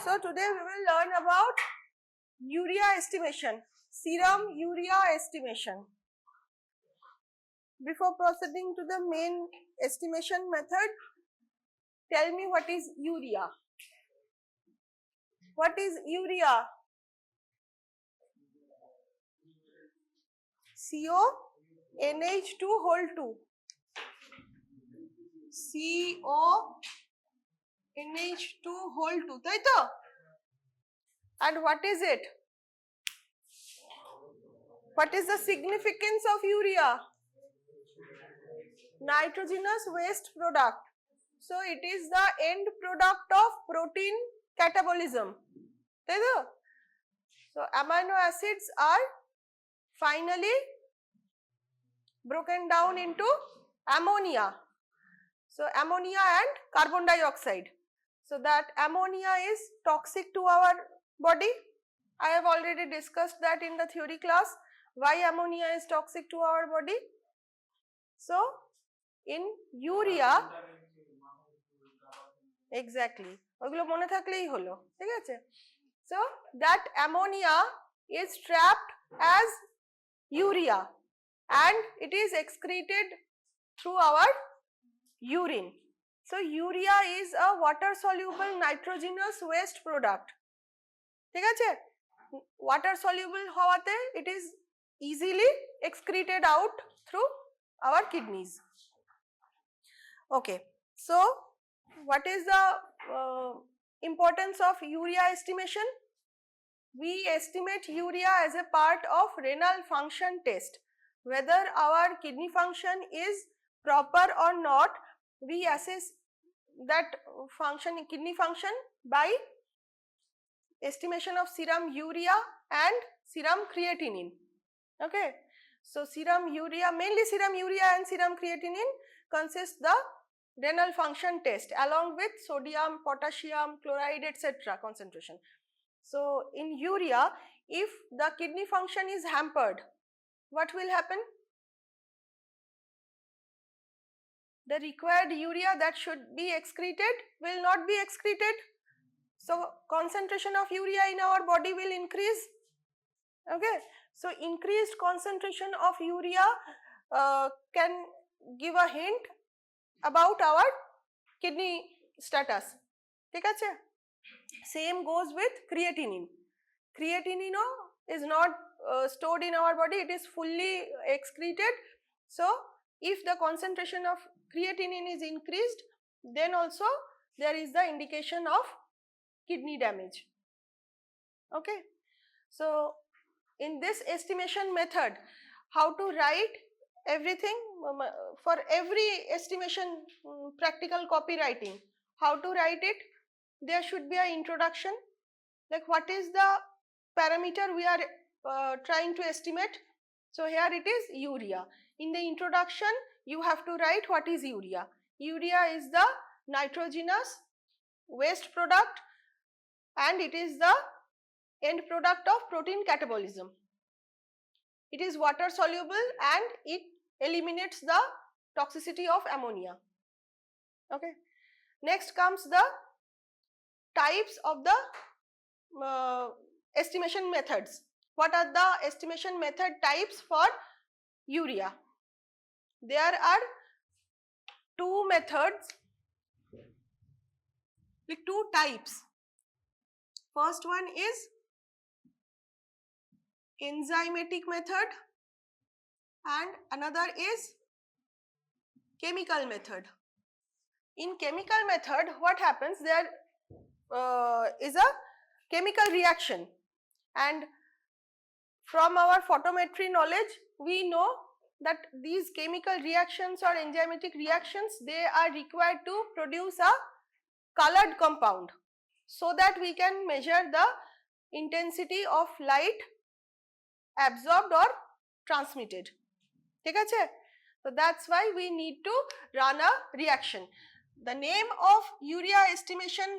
So today we will learn about urea estimation, serum urea estimation. Before proceeding to the main estimation method, tell me what is urea. What is urea? CONH2 whole 2. CONH2 whole 2, তাই তো? And what is it? What is the significance of urea? Nitrogenous waste product. So it is the end product of protein catabolism. তাই তো? So amino acids are finally broken down into ammonia. So ammonia and carbon dioxide. So that ammonia is toxic to our body. I have already discussed that in the theory class, why ammonia is toxic to our body. So in urea, exactly, ওগুলো মনে থাকলেই হলো, ঠিক আছে? So that ammonia is trapped as urea and it is excreted through our urine. So urea is a water soluble nitrogenous waste product. ঠিক আছে? Water soluble হওয়াতে it is easily excreted out through our kidneys. Okay, so what is the importance of urea estimation? We estimate urea as a part of renal function test. Whether our kidney function is proper or not, we assess that function, kidney function, by estimation of serum urea and serum creatinine. Okay, so serum urea, mainly serum urea and serum creatinine consist the renal function test along with sodium, potassium, chloride, etc. concentration. So in urea, if the kidney function is hampered, what will happen? The required urea that should be excreted will not be excreted. So concentration of urea in our body will increase. Okay, so increased concentration of urea can give a hint about our kidney status. ঠিক আছে? Same goes with creatinine. Creatinine is not stored in our body, it is fully excreted. So if the concentration of creatinine is increased, then also there is the indication of kidney damage. Okay, so in this estimation method, how to write everything for every estimation practical copywriting, how to write it? There should be an introduction, like what is the parameter we are trying to estimate. So here it is urea. In the introduction, you have to write what is urea. Urea is the nitrogenous waste product and it is the end product of protein catabolism. It is water soluble and it eliminates the toxicity of ammonia. Okay, next comes the types of the estimation methods. What are the estimation method types for urea? There are two methods, like two types. First one is enzymatic method and another is chemical method. In chemical method, what happens? There is a chemical reaction, and from our photometry knowledge we know that these chemical reactions or enzymatic reactions, they are required to produce a colored compound so that we can measure the intensity of light absorbed or transmitted. ঠিক আছে? So that's why we need to run a reaction. The name of urea estimation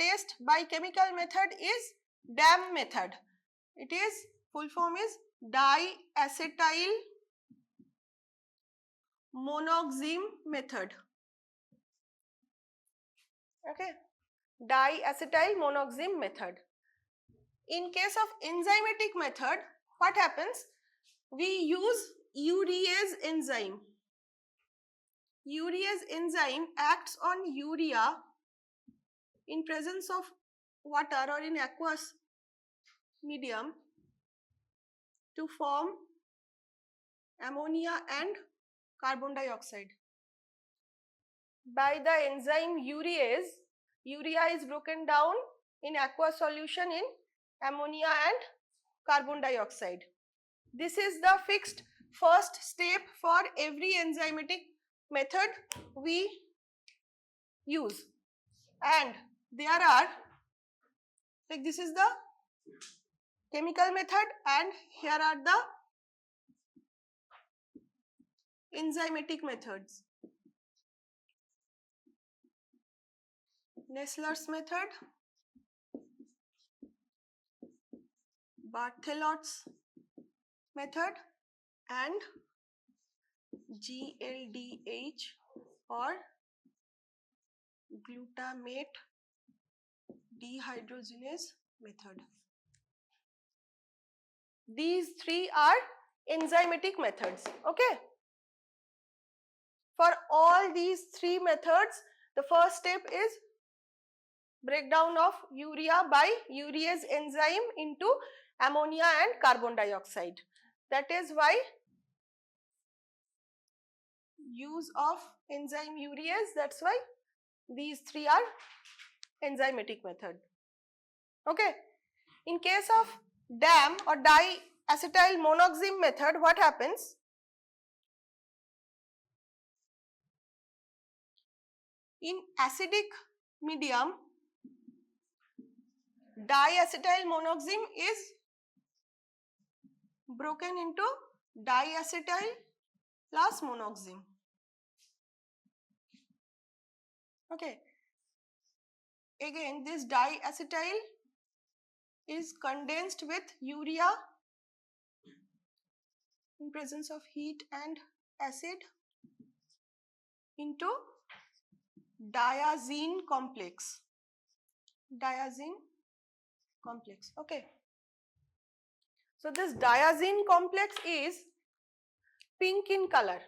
test by chemical method is DAM method. It is, full form is diacetyl monoxime method. Okay, diacetyl monoxime method. In case of enzymatic method, what happens? We use urease enzyme. Urease enzyme acts on urea in presence of water or in aqueous medium to form ammonia and carbon dioxide. By the enzyme urease, urea is broken down in aqueous solution in ammonia and carbon dioxide. This is the fixed first step for every enzymatic method we use. And there are, like, this is the chemical method and here are the enzymatic methods. Nessler's method, Barthelot's method and GLDH or glutamate dehydrogenase method. These three are enzymatic methods. Okay. For all these three methods, the first step is breakdown of urea by urease enzyme into ammonia and carbon dioxide. That is why use of enzyme urease, that's why these three are enzymatic method. Okay. In case of DAM or diacetyl monoxime method, what happens? In acidic medium, diacetyl monoxime is broken into diacetyl plus monoxime. Okay. Again, this diacetyl is condensed with urea in presence of heat and acid into diazine complex. Diazine complex. Okay. So this diazine complex is pink in color.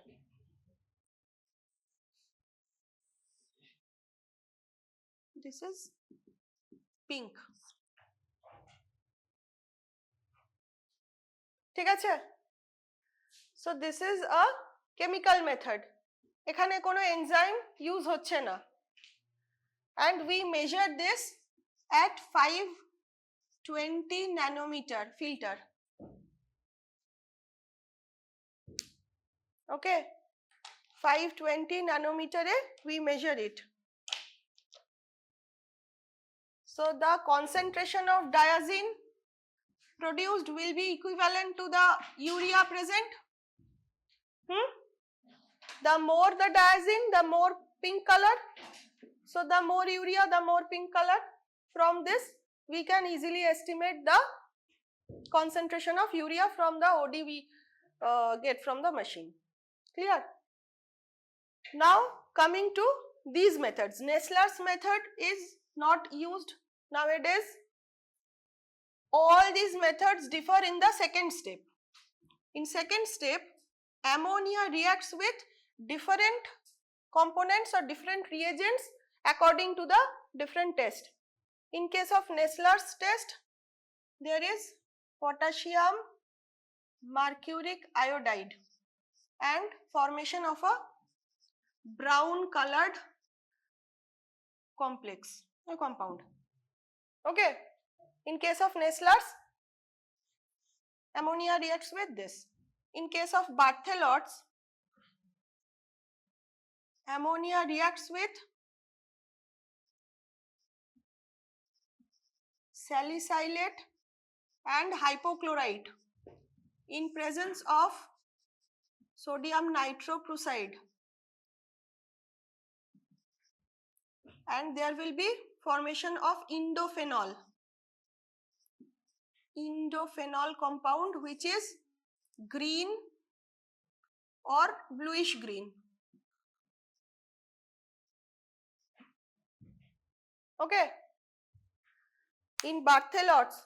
This is pink. ঠিক আছে? So this is a chemical method. এখানে কোনো enzyme use হচ্ছে না. And we measure this at 520 nanometer filter. Okay, 520 nanometer we measure it. So the concentration of diazine produced will be equivalent to the urea present. The more the diazine, the more pink color. So the more urea, the more pink color. From this, we can easily estimate the concentration of urea from the OD we get from the machine. Clear? Now coming to these methods. Nessler's method is not used nowadays. All these methods differ in the second step. In second step, ammonia reacts with different components or different reagents according to the different test. In case of Nessler's test, there is potassium mercuric iodide and formation of a brown colored complex or compound. Okay. In case of Nessler's, ammonia reacts with this. In case of Barthelot's, ammonia reacts with salicylate and hypochlorite in presence of sodium nitroprusside, and there will be formation of indophenol compound, which is green or bluish green. Okay, in Barthelot's,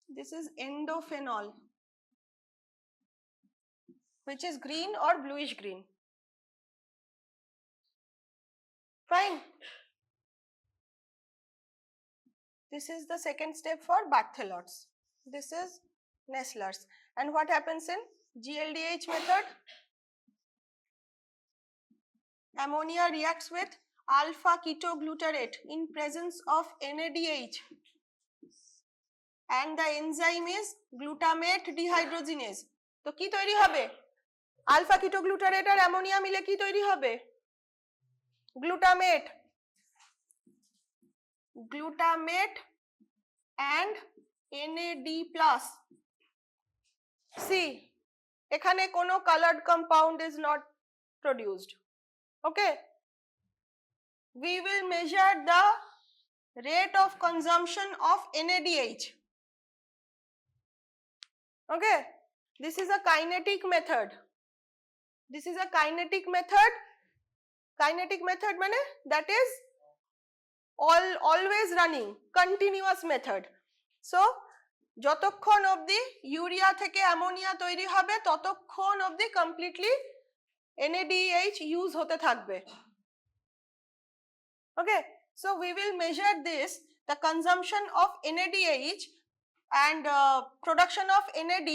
this is endophenol, which is green or bluish green. Fine. This is the second step for Barthelot's. This is Nessler's. And what happens in GLDH method? Ammonia reacts with alpha ketoglutarate in presence of NADH, and the enzyme is glutamate dehydrogenase. তো কি তৈরি হবে? Alpha কিটোগ্লুটারেট আর ammonia মিলে কি তৈরি হবে? Glutamate and NAD+. See, এখানে কোনো colored compound is not produced. Okay, we will measure the rate of consumption of NADH. Okay, this is a kinetic method. This is a kinetic method. Kinetic method মানে that is always running, continuous method. So যতক্ষণ অবধি urea থেকে ammonia তৈরি হবে ততক্ষণ অবধি completely NADH use হতে থাকবে। Okay, so we will measure this, the consumption of NADH and production of NAD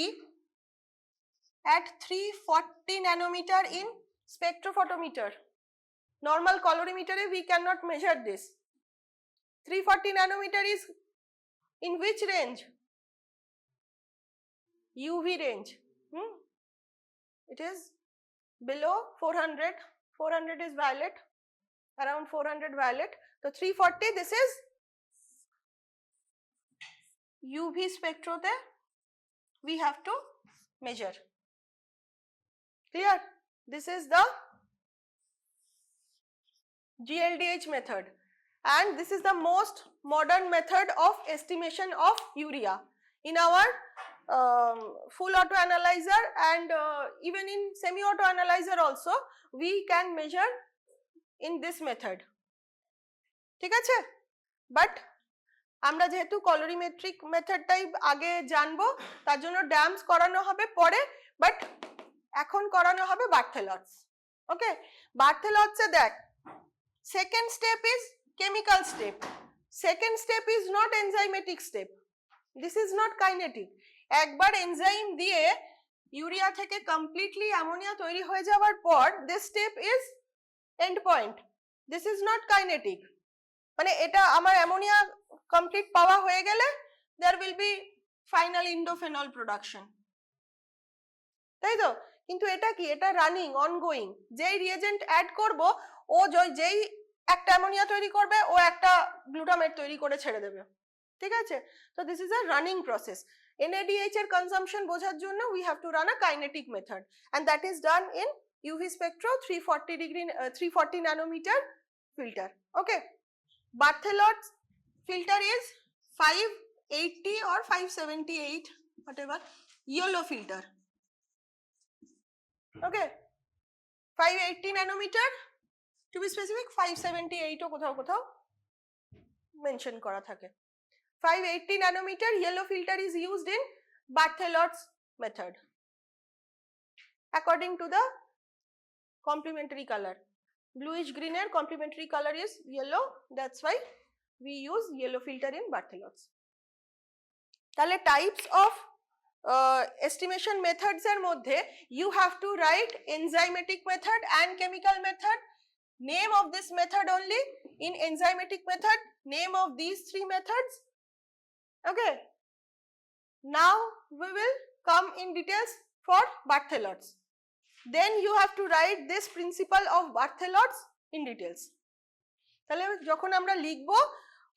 at 340 nanometer in spectrophotometer. Normal colorimeter we cannot measure this. 340 nanometer is in which range? UV range. It is below 400. 400 is violet, around 400 violet. So 340, this is UV spectrote we have to measure. Clear? This is the GLDH method, and this is the most modern method of estimation of urea. In our full auto analyzer and even in semi auto analyzer also we can measure in this method. ঠিক আছে? But আমরা যেহেতু কলোরিমেট্রিক মেথডটাই আগে জানবো তার জন্য dams করানো হবে পরে, বাট এখন করানো হবে বার্থেলটস। ওকে, বার্থেলটসে দেখ, second step is chemical step, second step is not enzymatic step, this is not kinetic. একবার এনজাইম দিয়ে ইউরিয়া থেকে কমপ্লিটলি অ্যামোনিয়া তৈরি হয়ে যাওয়ার পর this step is end point, this is not kinetic. মানে এটা আমার অ্যামোনিয়া কমপ্লিট পাওয়া হয়ে গেলে there will be final indophenol production, তাই তো? কিন্তু এটা কি, এটা রানিং অনগোয়িং। যেই রিয়েজেন্ট অ্যাড করব ও যেই একটা অ্যামোনিয়া তৈরি করবে ও একটা গ্লুটামেট তৈরি করে ছেড়ে দেবে, ঠিক আছে? তো this is a running process. NADH এর কনজাম্পশন বোঝার জন্য we have to run a kinetic method, and that is done in UV spectro 340 nanometer filter. Okay, Barthelot's filter is 580 or 578 whatever, yellow filter. Okay, 580 nanometer to be specific, 578 ও কোথাও কোথাও mention করা থাকে। 580 nanometer yellow filter is used in Barthelot's method according to the complementary color. Bluish green এর complementary color is yellow, that's why we use yellow filter in Barthelot's. তাহলে types of estimation methods এর মধ্যে you have to write enzymatic method and chemical method, name of this method only. In enzymatic method, name of these three methods. Okay, now we will come in details for Barthelot's. Then you have to write this principle of Barthelot's in details. তাহলে যখন আমরা লিখব,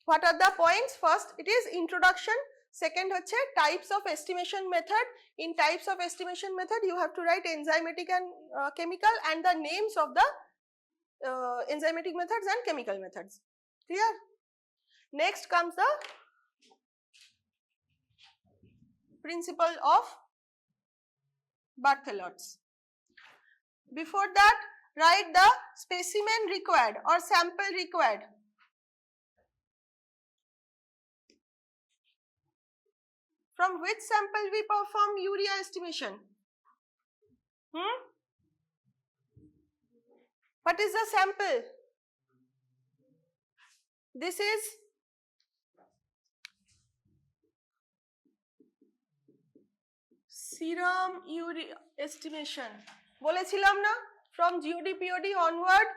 what are the points? First it is introduction, second হচ্ছে types of estimation method. In types of estimation method you have to write enzymatic and chemical and the names of the enzymatic methods and chemical methods. Clear? Next comes the principle of Barthelot's. Before that write the specimen required or sample required. From which sample we perform urea estimation? What is the sample? This is serum urea estimation. বলেছিলাম না, from GOD POD onward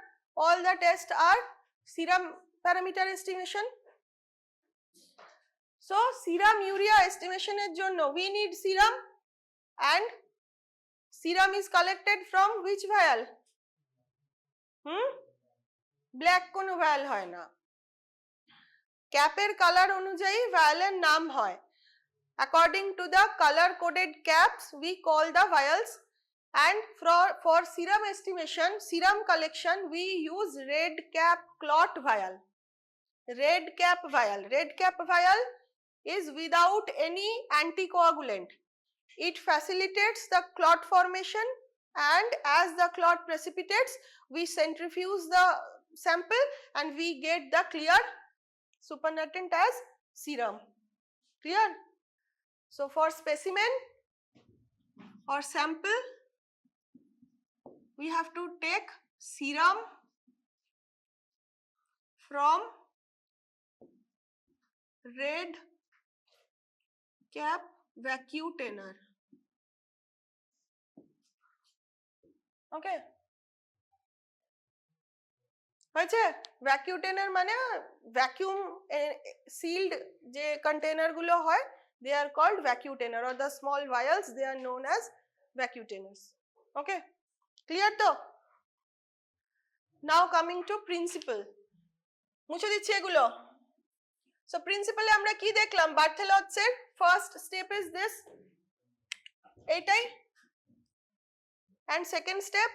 all the tests are serum parameter estimation. So serum urea estimation এর জন্য we need serum, and serum is collected from which vial? Black কোনো ভায়াল হয় না, ক্যাপের colour অনুযায়ী ভায়ালের নাম হয়। According to the color coded caps we call the vials, and for serum estimation, serum collection, we use red cap clot vial. Red cap vial. Red cap vial is without any anticoagulant. It facilitates the clot formation, and as the clot precipitates we centrifuge the sample and we get the clear supernatant as serum. Clear? So for specimen or sample we have to take serum from red cap vacutainer. Okay, হয়েছে? ভ্যাকিউটেনার মানে vacuum sealed যে container গুলো হয়, they are called vacutainer, or the small vials, they are known as vacutainers. Okay, clear to? Now coming to principle, মুছে দিচ্ছি এগুলো। So principle আমরা কি দেখলাম? বার্থেলটস এর first step is this, এইটাই, and second step,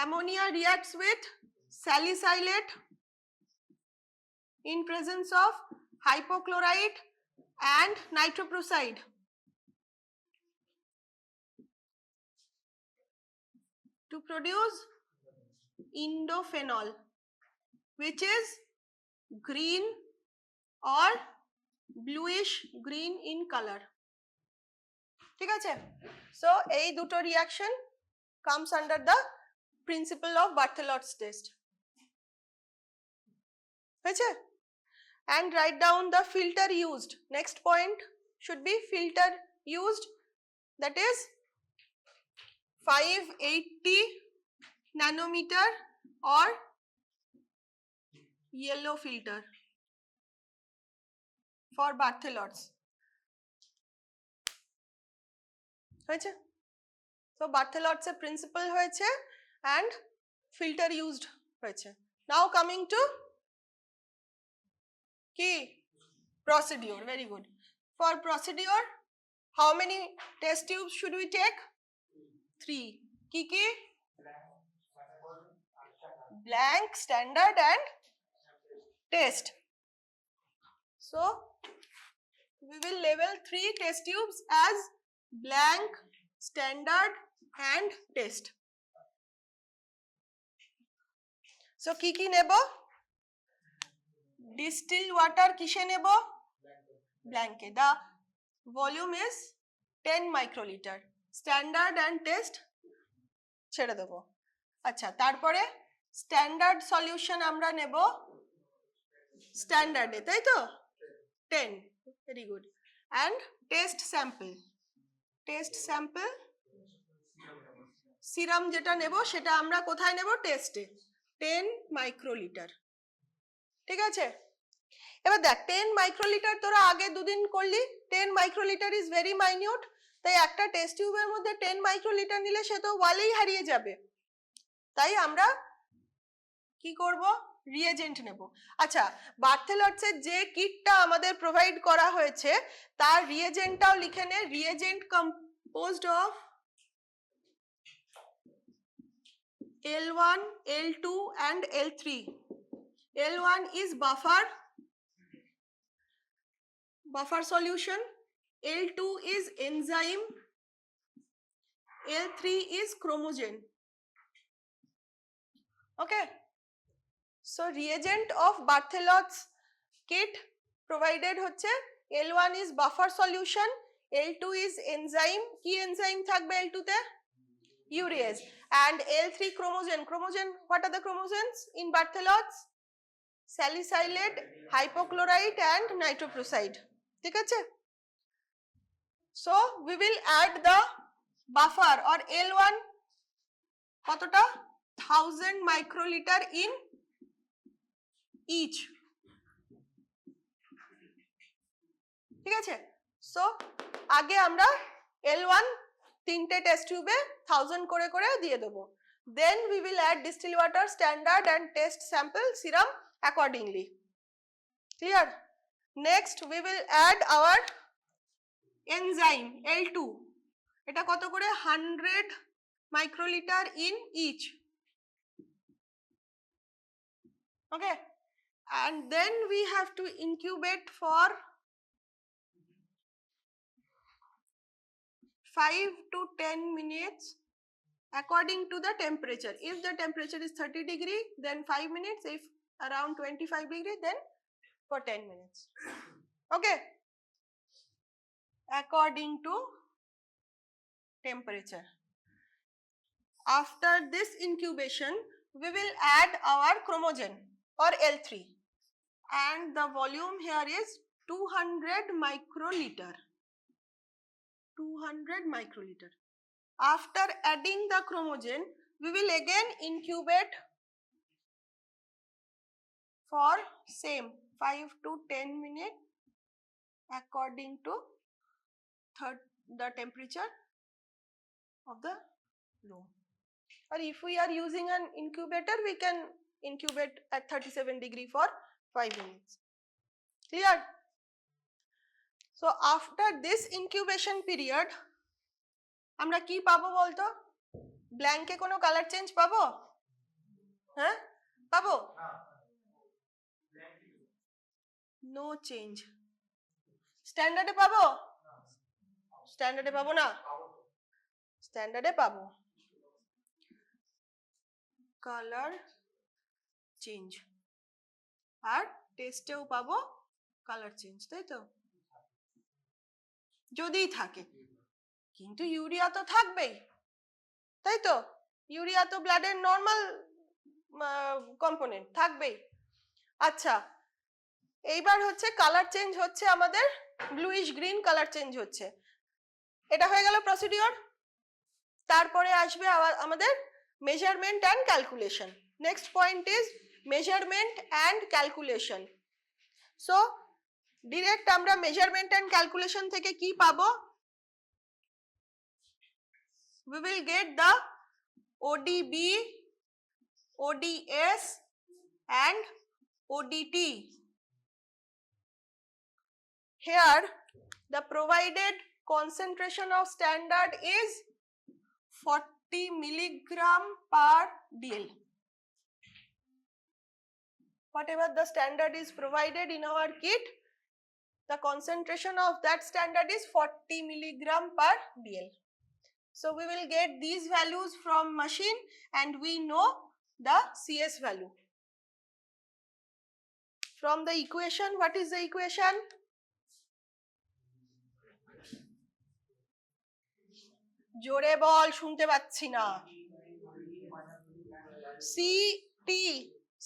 ammonia reacts with salicylate in presence of hypochlorite and nitroprusside. To produce indophenol, which is green or bluish green in color. ঠিক আছে? So এই দুটো reaction comes under the principle of Barthelot's test. হয়েছে? And write down the filter used. Next point should be filter used, that is 580 nanometer or yellow filter for Barthelot's. হয়েছে? So Barthelot's এর principle হয়েছে and filter used হয়েছে. Now coming to কি procedure. Very good. For procedure, how many test tubes should we take? 3. কি কি? Blank, standard and test. So we will label 3 test tubes as blank, standard and test. So কি কি নেব? Distilled water কিসে নেব? Blank A. The volume is 10 microliter. Standard and test ছেড়ে দেব। আচ্ছা, তারপরে স্ট্যান্ডার্ড সলিউশন আমরা নেব স্ট্যান্ডার্ডে, তাই তো? 10. Very good. And test sample, test sample serum যেটা নেব সেটা আমরা কোথায় নেব? টেস্টে, 10 মাইক্রোলিটার। ঠিক আছে? এবার দেখ, 10 মাইক্রোলিটার তোরা আগে দুদিন করলি, 10 মাইক্রোলিটার ইজ ভেরি মাইনিউট, তাই একটা টেস্ট টিউবের মধ্যে 10 মাইক্রোলিটার নিলে সে তো ওয়ালেই হারিয়ে যাবে। তাই আমরা কি করব? রিয়েজেন্ট নেব। আচ্ছা, বার্থেলটস এর যে কিটটা আমাদের প্রোভাইড করা হয়েছে তার রিয়েজেন্টটাও লিখে নে। Reagent composed of L1, L2 and L3. L1 is buffer solution, L2 is enzyme, L3 is chromogen. Okay. So reagent of Barthelot's kit provided হচ্ছে L1 is buffer solution, L2 is enzyme. কি enzyme থাকবে L2 তে? Urease. And L3 chromogen. Chromogen, what are the chromogens in Barthelot's? Salicylate, hypochlorite and nitroprusside. ঠিক আছে? So we will add the buffer or L1 কতটা? 1000 microliter in each. ঠিক আছে? So আগে আমরা L1 তিনটে টেস্ট টিউবে 1000 করে করে দিয়ে দেবো। Then we will add distilled water, standard and test sample serum accordingly. Clear? Next we will add our enzyme L2. এটা কত করে? 100 microliter in each. Okay. And then we have to incubate for 5 to 10 minutes according to the temperature. If the temperature is 30 degree, then 5 minutes. If around 25 degree, then for 10 minutes. Okay. According to temperature. After this incubation, we will add our chromogen or L3. And the volume here is 200 microliter. 200 microliter. After adding the chromogen, we will again incubate for same 5 to 10 minutes according to the temperature of the room. Or if we are using an incubator, we can incubate at 37 degree for 5 minutes. Clear? So after this incubation period, আমরা কি পাবো বলতো? ব্ল্যাঙ্কে কোনো colour change পাবো? হ্যাঁ পাবো? No change. স্ট্যান্ডার্ডে পাবো? স্ট্যান্ডার্ডে পাবো না? স্ট্যান্ডার্ডে পাবো কালার চেঞ্জ, আর টেস্টেও পাবো কালার চেঞ্জ, তাই তো? যদি থাকে, কিন্তু ইউরিয়া তো থাকবেই, তাই তো? ইউরিয়া তো ব্লাডের নর্মাল কম্পোনেন্ট, থাকবেই। আচ্ছা, এইবার হচ্ছে কালার চেঞ্জ হচ্ছে আমাদের ব্লুইশ গ্রিন কালার চেঞ্জ হচ্ছে। এটা হয়ে গেল প্রসিডিওর। তারপরে আসবে আমাদের measurement and calculation. Next point is measurement and calculation. So direct আমরা মেজারমেন্ট অ্যান্ড ক্যালকুলেশন থেকে কি পাবো? We will get the ODB, ODS and ODT. Here the provided concentration of standard is 40 milligram per dl. Whatever the standard is provided in our kit, the concentration of that standard is 40 milligram per dl. So we will get these values from machine and we know the CS value. From the equation, what is the equation? জোরে বল, শুনতে পাচ্ছি না।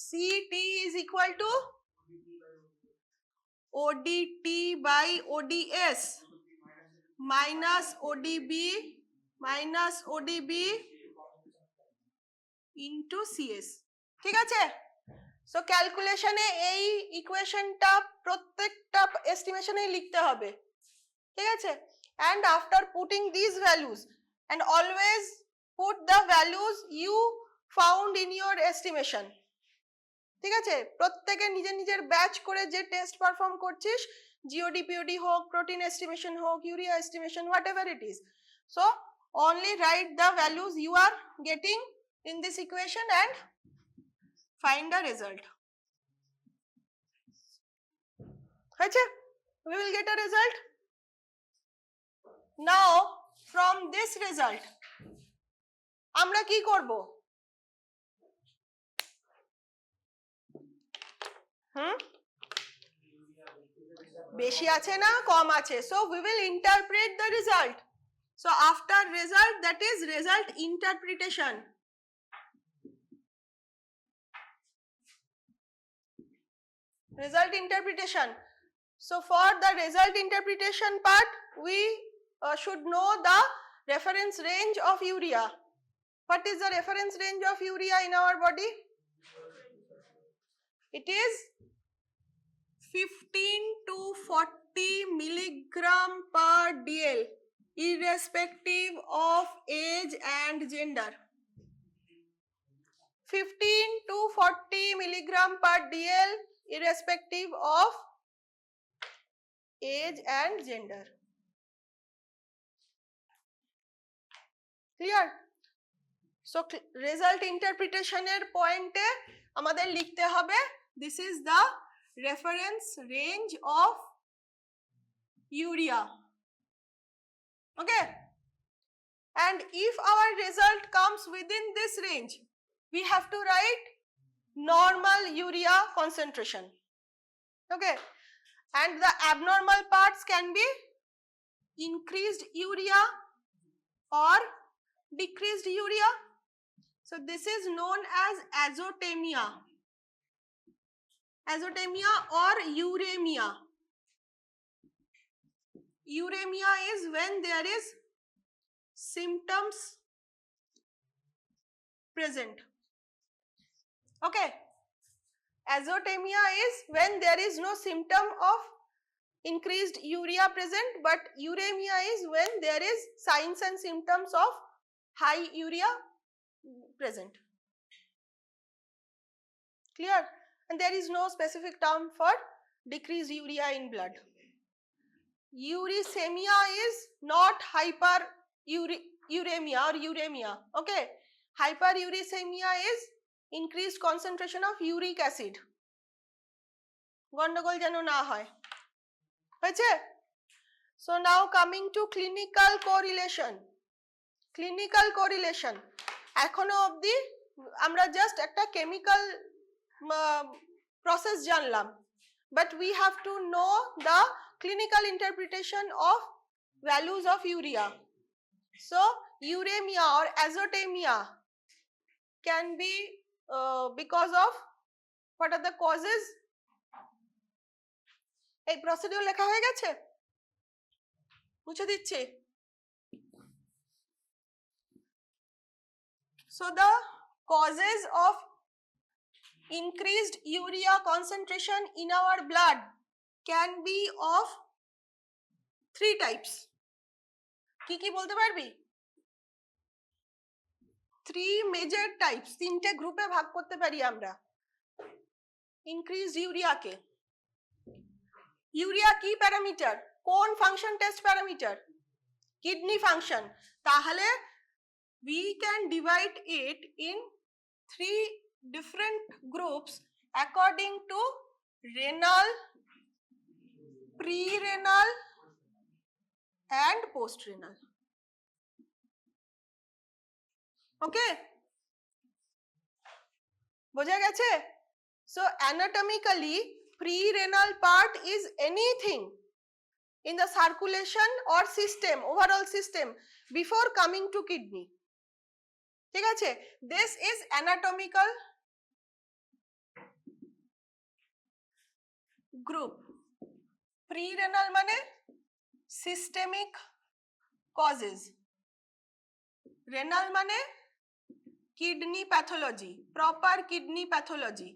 CT is equal to ODT by ODS minus ODB into CS. ঠিক আছে? So ক্যালকুলেশনে এই ইকুয়েশনটা প্রত্যেকটা এস্টিমেশনে লিখতে হবে। ঠিক আছে? And after putting these values, and always put the values you found in your estimation. ঠিক আছে? প্রত্যেকে নিজের নিজের ব্যাচ করে যে টেস্ট পারফর্ম করছিস, GOD POD হোক, প্রোটিন এস্টিমেশন হোক, urea estimation, whatever it is. So only write the values you are getting in this equation and find the result. হয়েছে? We will get a result. Now from this result আমরা কি করব? বেশি আছে না কম আছে? So we will interpret the result. So after result, that is result interpretation. Result interpretation. So for the result interpretation part, we should know the reference range of urea. What is the reference range of urea in our body? It is 15 to 40 milligram per dl, irrespective of age and gender. 15 to 40 milligram per dl, irrespective of age and gender. Clear? So result interpretation er point e amader likhte hobe, this is the reference range of urea. Okay, and if our result comes within this range, we have to write normal urea concentration. Okay, and the abnormal parts can be increased urea or decreased urea. So this is known as azotemia. Azotemia or uremia. Uremia is when there is symptoms present. Okay. Azotemia is when there is no symptom of increased urea present, but uremia is when there is signs and symptoms of high urea present. Clear? And there is no specific term for decreased urea in blood. Uricemia is not hyperuremia or uremia. Okay, hyperuricemia is increased concentration of uric acid. গন্ডগোল যেন না হয়, হয়েছে? So now coming to clinical correlation. Clinical correlation, এখনো অবধি আমরা just একটা chemical process জানলাম, but we have to know the clinical interpretation of values of urea. So uremia or azotemia can be because of, what are the causes? এই procedure লেখা হয়ে গেছে, মুছে দিচ্ছি। So the causes of increased urea concentration in our blood can be of 3 types. কি কি বলতে পারবি? 3 major types, 3টে গ্রুপে ভাগ করতে পারি আমরা increased urea কে। ইউরিয়া কি প্যারামিটার? কোন function test parameter? Kidney function. তাহলে we can divide it in 3 different groups according to renal, pre-renal and post-renal. Okay, বোঝা গেছে? So anatomically, pre-renal part is anything in the circulation or system, overall system, before coming to kidney. ঠিক আছে? This is anatomical group. Pre-renal মানে systemic causes. Renal মানে kidney pathology, proper kidney pathology.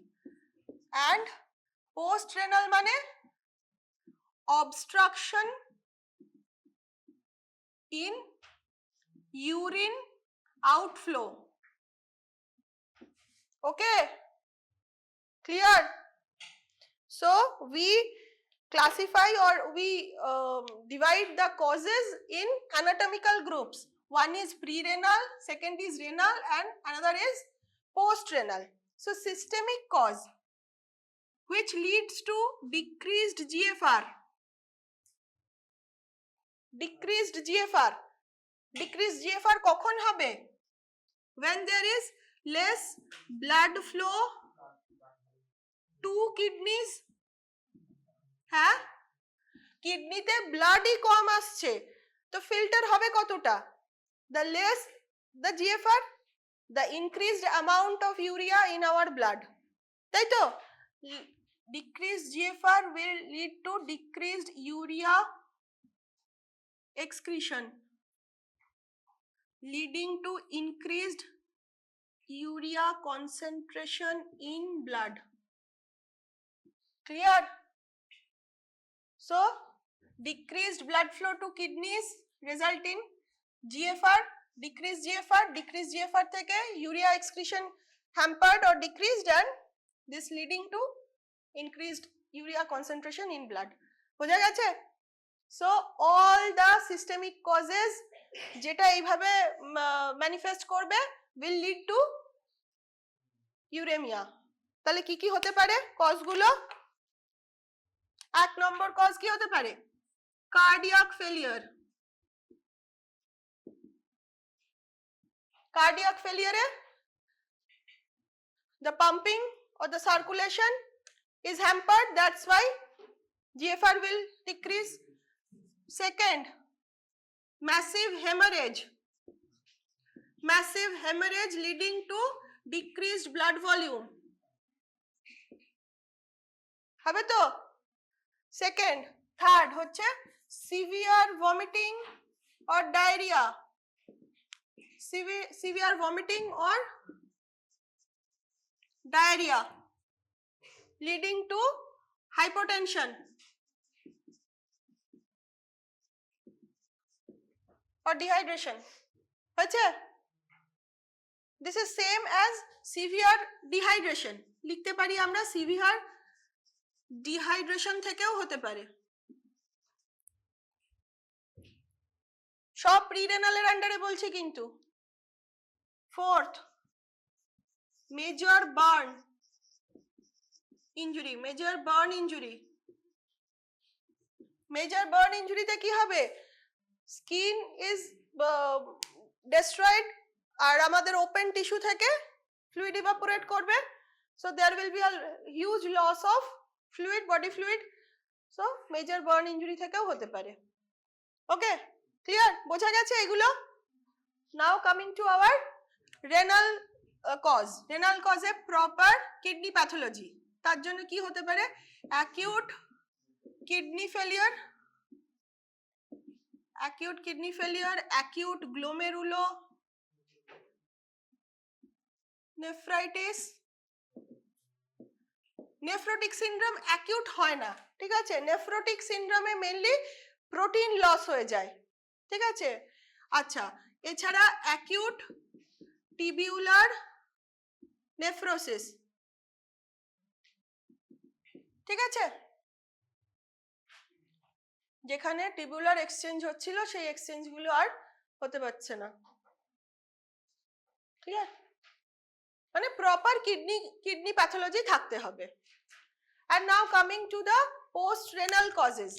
And post-renal মানে obstruction in urine outflow. Okay, clear? So we classify or we divide the causes in anatomical groups. One is pre-renal, second is renal, and another is post-renal. So systemic cause which leads to decreased GFR. Decreased GFR. decreased GFR কখন হবে? When there is less blood flow to kidneys. হ্যাঁ, কিডনিতে ব্লাডই কম আসছে, তো filter হবে কতটা? The less the GFR, the increased amount of urea in our blood, তাই তো? Decreased GFR will lead to decreased urea excretion, leading to increased urea concentration in blood. Clear? So decreased blood flow to kidneys result in GFR, decreased GFR থেকে urea excretion hampered or decreased, and this leading to increased urea concentration in blood. বোঝা গেছে? So all the systemic causes যেটা এইভাবে manifest করবে will lead to uremia. তাহলে কি কি হতে পারে কজ গুলো? এক নম্বর কজ কি হতে পারে? Cardiac failure. কার্ডিয়াক ফেলিয়ারে the pumping or the circulation is hampered, that's why GFR will decrease. Second, massive hemorrhage leading to decreased blood volume. হবে তো? সেকেন্ড, থার্ড হচ্ছে severe vomiting or diarrhoea, severe vomiting or diarrhoea leading to hypotension or dehydration. হয়েছে? This is same as severe dehydration. লিখতে পারি আমরা severe dehydration থেকেও হতে পারে। সব প্রিরেনালের আন্ডারে বলছি কিন্তু। Fourth, major burn injury, major burn ইনজুরিতে কি হবে? স্কিন ইজ destroyed আর আমাদের ওপেন টিস্যু থেকে ফ্লুইড ইভাপোরেট করবে, so there will be a huge loss of fluid, body fluid. So major burn injury থেকেও হতে পারে। Okay, clear? বোঝা গেছে এগুলো? Now coming to our renal cause. Renal কজে প্রপার কিডনি প্যাথোলজি, তার জন্য কি হতে পারে? Acute kidney failure, acute glomerulonephritis. Nephrotic syndrome acute হয় না, ঠিক আছে? নেফ্রোটিক সিনড্রোমে মেইনলি প্রোটিন লস হয়ে যায়, ঠিক আছে? আচ্ছা, এছাড়া অ্যাকিউট টিবিউলার নেফ্রোসিস, ঠিক আছে? যেখানে টিবিউলার এক্সচেঞ্জ হচ্ছিল সেই এক্সচেঞ্জ গুলো আর হতে পারছে না, ঠিক আছে? মানে প্রপার কিডনি প্যাথোলজি থাকতে হবে। And now coming to the post renal causes,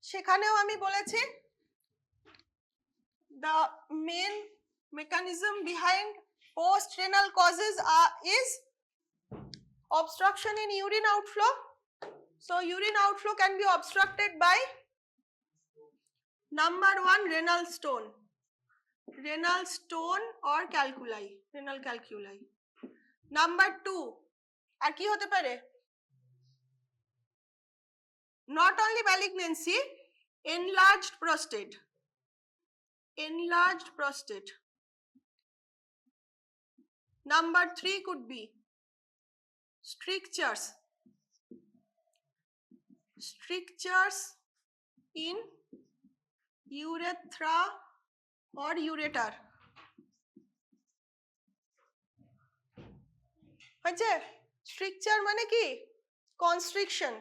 সেখানেও আমি বলেছি the main mechanism behind post renal causes is obstruction in urine outflow. So urine outflow can be obstructed by number 1, renal stone or calculi, renal calculi. Number 2, আর কি হতে পারে? Not only malignancy, enlarged prostate. Number 3 could be strictures in urethra or ureter. হয়েছে? Stricture মানে কি? Constriction,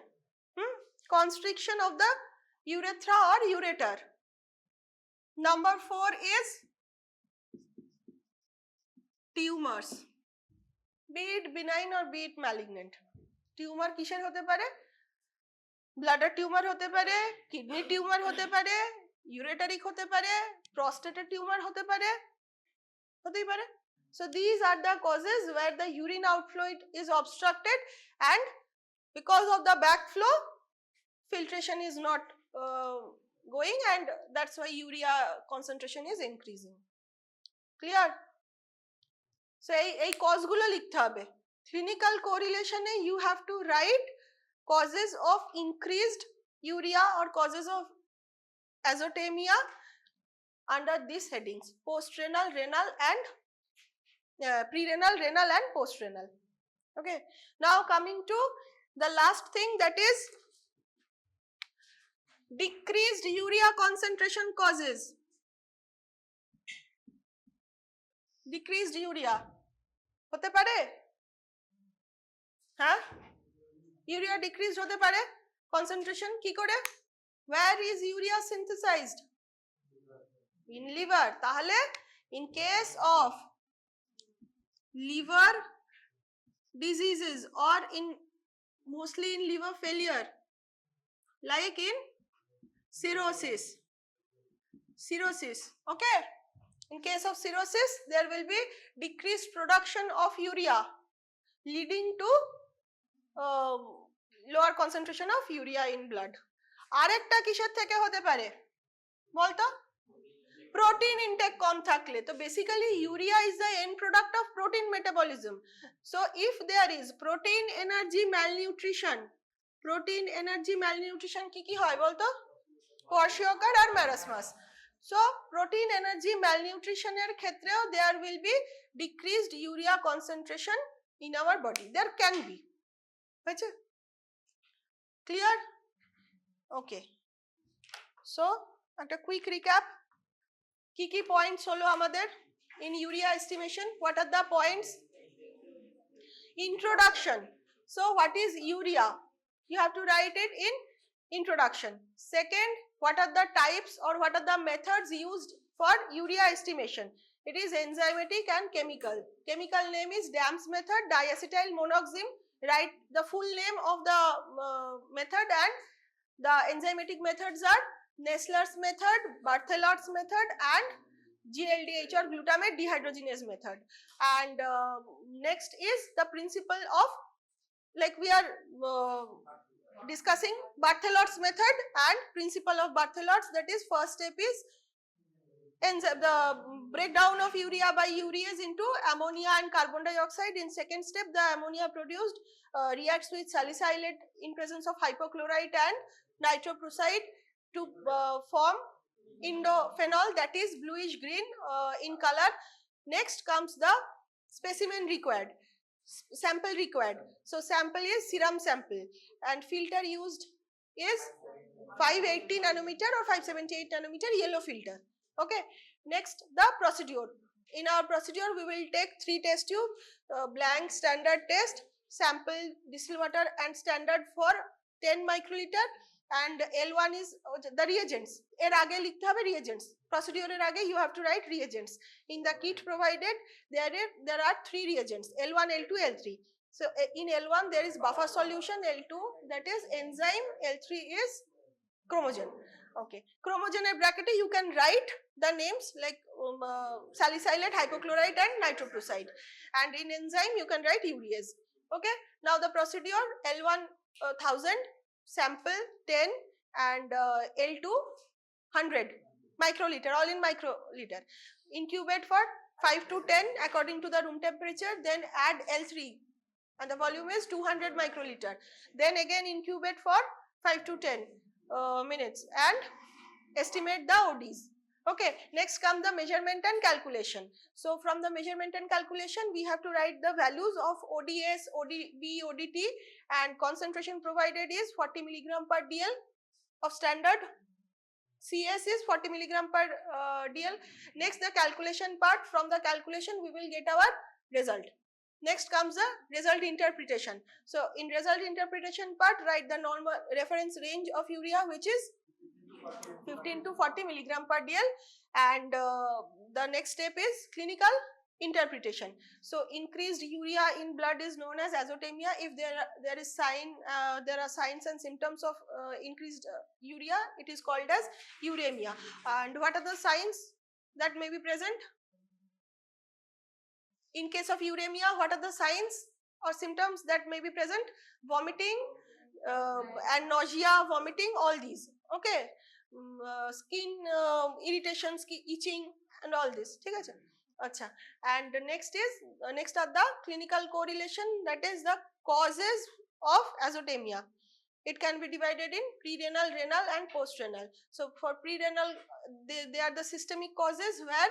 constriction of the urethra or ureter. Number 4 is tumors, be it benign or be it malignant. Tumour কিসের হতে পারে? Bladder tumour হতে পারে, kidney tumour হতে পারে, ইউরেটারিক হতে পারে, প্রস্টেটের টিউমার হতে পারে, হতেই পারে। So these are the causes where the urine outflow is obstructed, and because of the backflow filtration is not going, and that's why urea concentration is increasing. Clear? So এই cause গুলো লিখতে হবে। Clinical correlation A you have to write causes of increased urea or causes of azotemia under these headings: postrenal, renal, and pre-renal, renal, and post-renal. Okay. Now coming to the last thing, that is decreased urea concentration causes. Decreased urea হতে পারে, হ্যাঁ, urea decreased হতে পারে concentration কি করে? Where is urea synthesized? In liver. তাহলে in case of liver diseases or in mostly in liver failure, like in cirrhosis, okay, in case of cirrhosis there will be decreased production of urea leading to lower concentration of urea in blood. আরেকটা কিসের থেকে হতে পারে বলতো? protein intake কম থাকলে। তো basically urea is the end product of protein metabolism. So if there is protein energy malnutrition কি কি হয় বলতো? kwashiorkor আর marasmus. So protein energy malnutrition এর ক্ষেত্রেও there will be decreased urea concentration in our body. There can be. হয়েছে? Clear? Okay. So একটা quick recap. কি points হলো আমাদের in urea estimation? What are the points? Introduction. So what is urea? You have to write it in introduction. Second, what are the types or what are the methods used for urea estimation? It is enzymatic and chemical. Chemical name is Dams method, diacetyl monoxime. Write the full name of the method, and the enzymatic methods are Nessler's method, Barthelot's method, and GLDH or glutamate dehydrogenase method. And next is the principle of, like we are discussing Barthelot's method and principle of Barthelot's. That is, first step is the breakdown of urea by urease into ammonia and carbon dioxide. In second step, the ammonia produced reacts with salicylate in presence of hypochlorite and nitroprusside to form indophenol, that is bluish green in color. Next comes the specimen required, sample required. So sample is serum sample, and filter used is 580 nanometer or 578 nanometer yellow filter. Okay. Next, the procedure. In our procedure we will take 3 test tube, blank, standard test, sample, distilled water, and standard for 10 microliter, and L1 is the reagents. এর আগে লিখতে হবে reagents. Procedure এর আগে you have to write reagents. In the kit provided there are 3 reagents, L1, L2, L3. So in L1 there is buffer solution, L2 that is enzyme, L3 is chromogen. Okay, chromogen এর bracket you can write the names like salicylate, hypochlorite, and nitroprusside, and in enzyme you can write urease. Okay, now the procedure: L1 1000, sample 10, and L2 100 microliter, all in microliter. Incubate for 5 to 10 according to the room temperature, then add L3 and the volume is 200 microliter. Then again incubate for 5 to 10 minutes and estimate the ODs. Okay, next come the measurement and calculation. So from the measurement and calculation we have to write the values of ODS, ODB, ODT, and concentration provided is 40 milligram per DL of standard. CS is 40 milligram per DL. Next, the calculation part. From the calculation we will get our result. Next comes the result interpretation. So in result interpretation part, write the normal reference range of urea, which is 15 to 40 milligram per DL, and the next step is clinical interpretation. So increased urea in blood is known as azotemia. If there are signs and symptoms of increased urea, it is called as uremia. And what are the signs? that may be present? In case of uremia, what are the signs or symptoms that may be present? Vomiting and nausea, vomiting, all these. Okay, skin irritation, skin itching, and all this. ठीक है? अच्छा. And next are the clinical correlation, that is the causes of azotemia. It can be divided in pre-renal, renal, and post-renal. So for pre-renal, they are the systemic causes where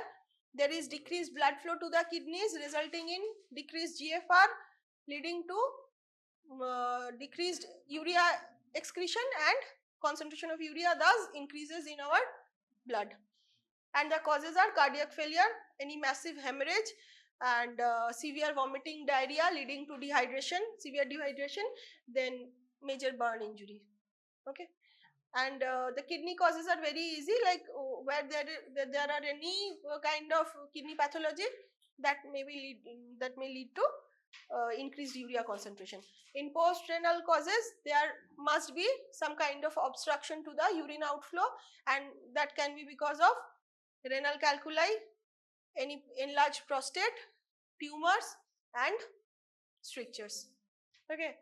there is decreased blood flow to the kidneys, resulting in decreased GFR, leading to decreased urea excretion, and concentration of urea thus increases in our blood. And the causes are cardiac failure, any massive hemorrhage, and severe vomiting, diarrhea leading to dehydration, severe dehydration, then major burn injury. Okay. And the kidney causes are very easy, like where there are any kind of kidney pathology that may lead to increased urea concentration. In post-renal causes, there must be some kind of obstruction to the urine outflow, and that can be because of renal calculi, any enlarged prostate, tumors, and strictures. Okay.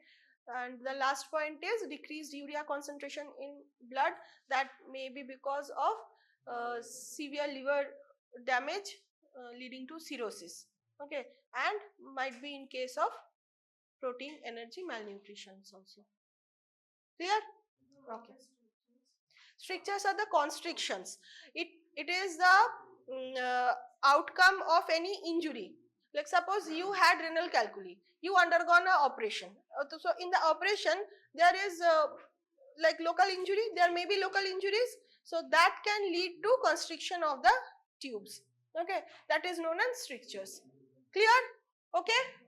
And the last point is decreased urea concentration in blood, that may be because of severe liver damage leading to cirrhosis. Okay, and might be in case of protein energy malnutrition also. Clear? Okay. Strictures are the constrictions. It is the outcome of any injury. Like suppose you had renal calculi, you undergone an operation. So in the operation there is like local injury, there may be local injuries, so that can lead to constriction of the tubes. Okay, that is known as strictures. Clear? Okay.